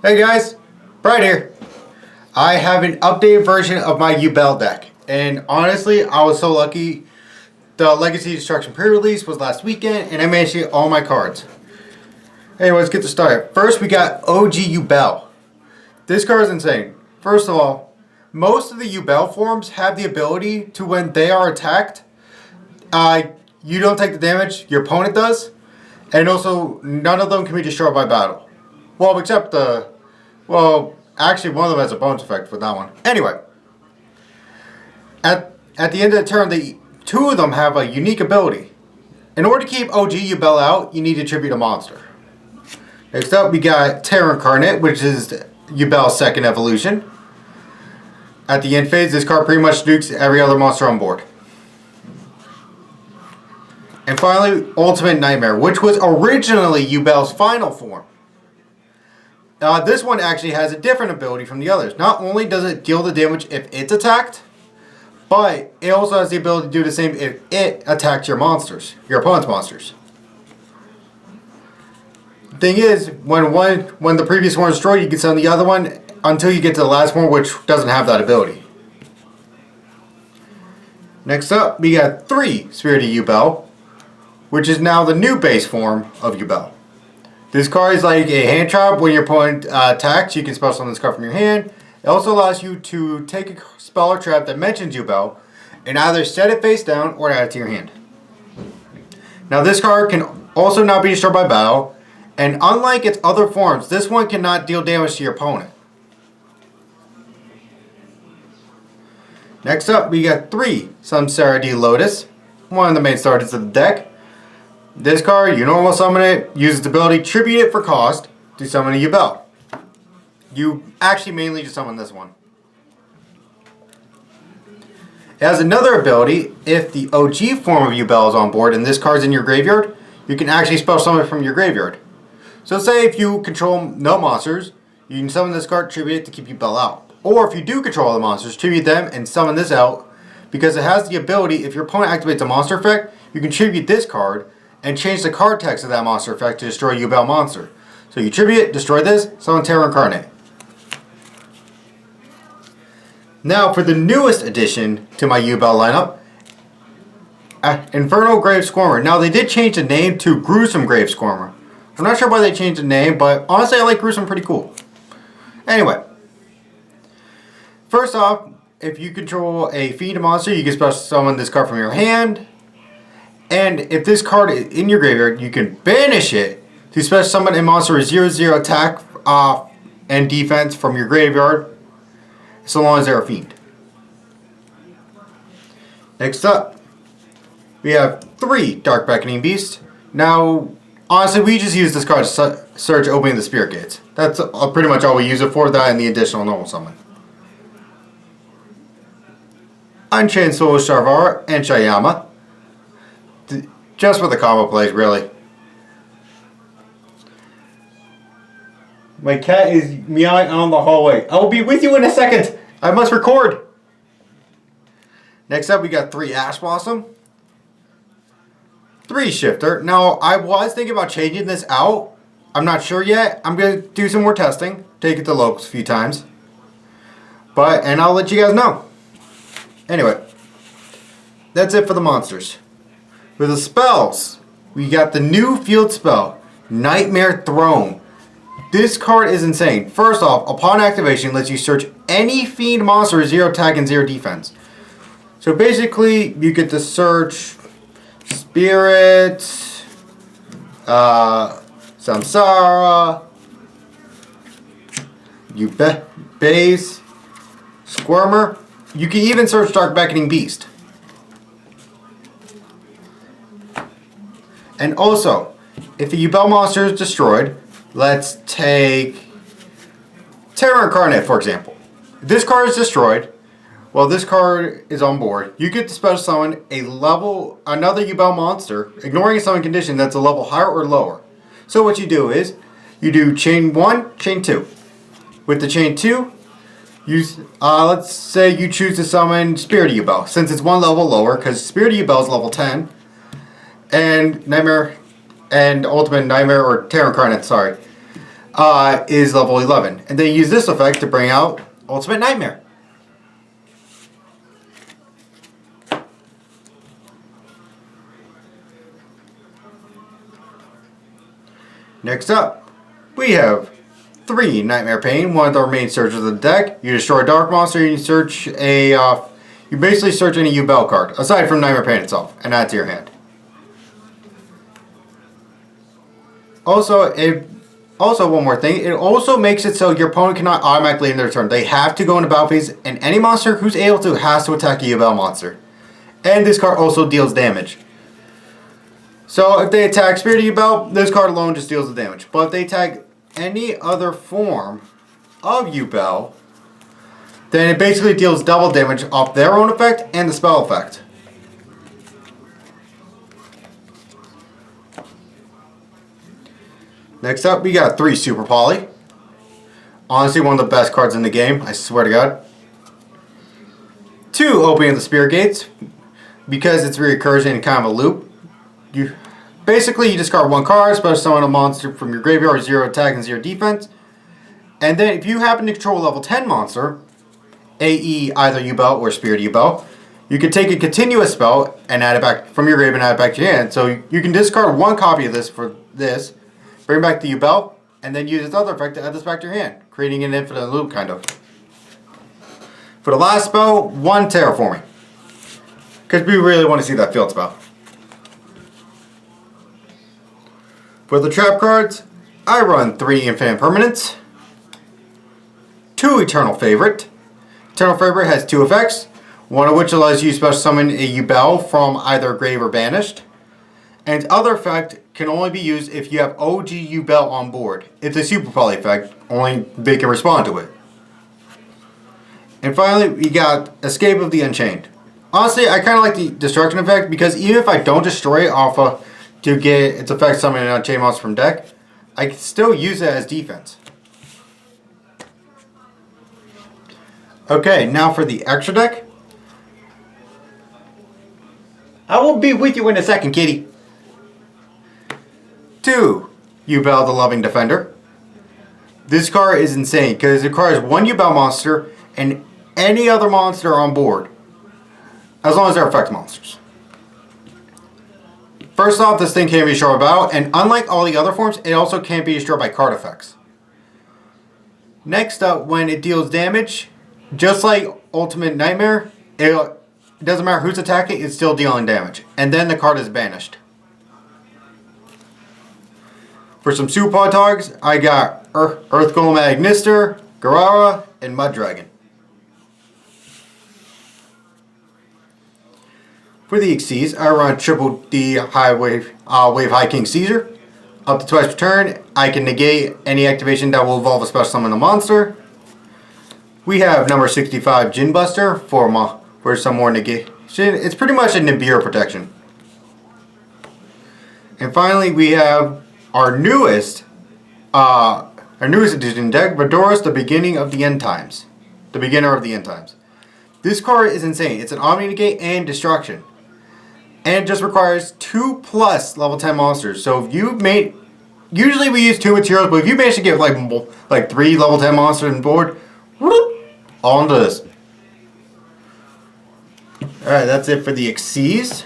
Hey guys, Brad here. I have an updated version of my yubel deck, and honestly, I was so lucky. The Legacy Destruction pre-release was last weekend, and I managed to get all my cards. Anyway, let's get to start. First, we got OG yubel. This card is insane. First of all, most of the yubel forms have the ability to, when they are attacked, you don't take the damage, your opponent does, and also none of them can be destroyed by battle. Well, except actually one of them has a bonus effect with that one. Anyway, at the end of the turn, two of them have a unique ability. In order to keep OG yubel out, you need to tribute a monster. Next up, we got Terra Incarnate, which is Yubel's second evolution. At the end phase, this card pretty much nukes every other monster on board. And finally, Ultimate Nightmare, which was originally Yubel's final form. This one actually has a different ability from the others. Not only does it deal the damage if it's attacked, but it also has the ability to do the same if it attacks your monsters, your opponent's monsters. Thing is, when the previous one is destroyed, you can send the other one until you get to the last one, which doesn't have that ability. Next up, we got 3 Spirited Yubel, which is now the new base form of yubel. This card is like a hand trap. When your opponent attacks, you can spell summon this card from your hand. It also allows you to take a spell or trap that mentions yubel and either set it face down or add it to your hand. Now this card can also not be destroyed by battle, and unlike its other forms, this one cannot deal damage to your opponent. Next up, we got 3 Samsara D Lotus, one of the main starters of the deck. This card, you normal summon it, use its ability, tribute it for cost to summon a yubel. You actually mainly just summon this one. It has another ability. If the OG form of yubel is on board and this card's in your graveyard, you can actually spell summon it from your graveyard. So say if you control no monsters, you can summon this card, tribute it to keep yubel out. Or if you do control the monsters, tribute them and summon this out, because it has the ability, if your opponent activates a monster effect, you can tribute this card and change the card text of that monster effect to destroy a yubel monster. So you tribute it, destroy this, summon Terra Incarnate. Now for the newest addition to my yubel lineup, Infernal Grave Scorner. Now they did change the name to Gruesome Grave Scorner. I'm not sure why they changed the name, but honestly I like Gruesome pretty cool. Anyway, first off, if you control a fiend monster, you can special summon this card from your hand. And if this card is in your graveyard, you can banish it to special summon a monster with 0/0 attack and defense from your graveyard, so long as they're a fiend. Next up, we have 3 Dark Beckoning Beasts. Now, honestly, we just use this card to search opening the Spirit Gates. That's pretty much all we use it for, that and the additional normal summon. Unchained Soul Sharvara and Shayama. Just for the combo plays, really. My cat is meowing on the hallway. I will be with you in a second. I must record. Next up, we got 3 Ash Blossom, 3 Shifter. Now, I was thinking about changing this out. I'm not sure yet. I'm going to do some more testing. Take it to locals a few times. And I'll let you guys know. Anyway, that's it for the monsters. For the spells, we got the new field spell, Nightmare Throne. This card is insane. First off, upon activation, it lets you search any fiend monster with 0 attack and 0 defense. So basically, you get to search Spirit, Samsara, Base, Squirmer. You can even search Dark Beckoning Beast. And also, if a yubel monster is destroyed, let's take Terra Incarnate for example. If this card is destroyed, while this card is on board, you get to special summon another yubel monster, ignoring a summon condition that's a level higher or lower. So what you do is, you do chain 1, chain 2. With the chain 2, let's say you choose to summon Spirit Yubel, since it's 1 level lower, because Spirit Yubel is level 10. And Ultimate Nightmare, or Terra Incarnate, sorry. is level 11. And then use this effect to bring out Ultimate Nightmare. Next up, we have 3 Nightmare Pain, one of the main searches of the deck. You destroy a Dark Monster, and you search a, you basically search any yubel card, aside from Nightmare Pain itself, and add to your hand. Also, one more thing, it also makes it so your opponent cannot automatically end their turn. They have to go into battle phase, and any monster who's able to has to attack a yubel monster. And this card also deals damage. So if they attack Spirit Yubel, this card alone just deals the damage. But if they attack any other form of Yubel, then it basically deals double damage off their own effect and the spell effect. Next up, we got 3 Super Poly. Honestly, one of the best cards in the game, I swear to God. 2 Opening of the Spirit Gates, because it's recursion and kind of a loop. You discard 1 card, special summon a monster from your graveyard, 0 attack and 0 defense. And then if you happen to control a level 10 monster, AE either Yubel or Spirit Yubel, you can take a continuous spell and add it back from your grave and add it back to your hand. So you can discard 1 copy of this for this, bring back the Yubel, and then use its other effect to add this back to your hand, creating an infinite loop kind of. For the last spell, 1 Terraforming, because we really want to see that field spell. For the trap cards, I run 3 Infinite Permanents, 2 Eternal Favorite. Eternal Favorite has 2 effects, one of which allows you to special summon a Yubel from either grave or banished. And its other effect can only be used if you have OG Yubel on board. It's a Super Poly effect, only they can respond to it. And finally, we got Escape of the Unchained. Honestly, I kind of like the Destruction effect because even if I don't destroy it off of to get its effect summoning an Unchained monster from deck, I can still use it as defense. Okay, now for the extra deck. I will be with you in a second, kitty. 2 Yubel the Loving Defender. This card is insane because it requires 1 Yubel monster and any other monster on board, as long as they're effect monsters. First off, this thing can't be destroyed by battle, and unlike all the other forms, it also can't be destroyed by card effects. Next up, when it deals damage, just like Ultimate Nightmare, it doesn't matter who's attacking, it's still dealing damage. And then the card is banished. For some Super Pod Dogs, I got Earth Golem Agnister, Garara, and Mud Dragon. For the Xyz, I run Triple D High Wave High King Caesar. Up to twice per turn, I can negate any activation that will involve a special summon a monster. We have number 65 Jin Buster for some more negation. It's pretty much a Nibiru protection. And finally, we have our newest edition deck, Vadoros, the Beginning of the End Times. The Beginner of the End Times. This card is insane. It's an Omni Negate and Destruction. And it just requires 2+ level 10 monsters. So if you made, usually we use 2 materials, but if you manage to get like 3 level 10 monsters on board, all into this. Alright, that's it for the Xyz.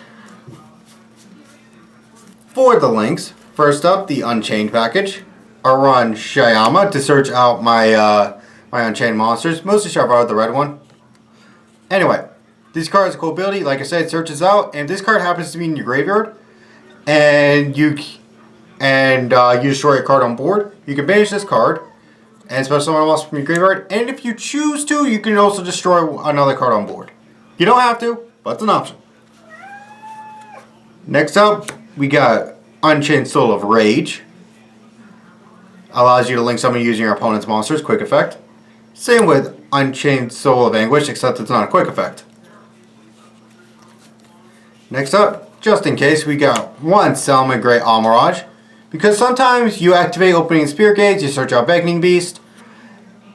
For the links, first up, the Unchained package. I run Shyama to search out my my Unchained monsters. Mostly start out with the red one. Anyway, this card has a cool ability. Like I said, it searches out, and this card happens to be in your graveyard, and you destroy a card on board. You can banish this card and special summon a monster from your graveyard, and if you choose to, you can also destroy another card on board. You don't have to, but it's an option. Next up, we got Unchained Soul of Rage. Allows you to link summon using your opponent's monsters, quick effect. Same with Unchained Soul of Anguish, except it's not a quick effect. Next up, just in case, we got 1 Salmon Grey Almirage. Because sometimes you activate Opening Spirit Gates, you search out Beckoning Beast,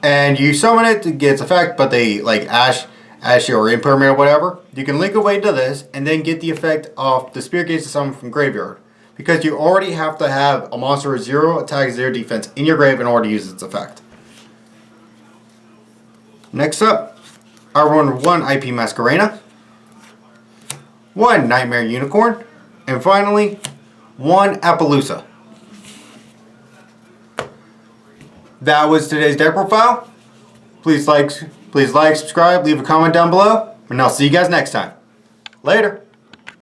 and you summon it to get its effect, but they like Ashy or Impermanent or whatever. You can link away to this and then get the effect of the Spirit Gates to summon from graveyard. because you already have to have a monster with 0 attack, 0 defense in your grave in order to use its effect. Next up, I run 1 IP Masquerena, 1 Nightmare Unicorn, and finally, 1 Appaloosa. That was today's deck profile. Please like, subscribe, leave a comment down below, and I'll see you guys next time. Later.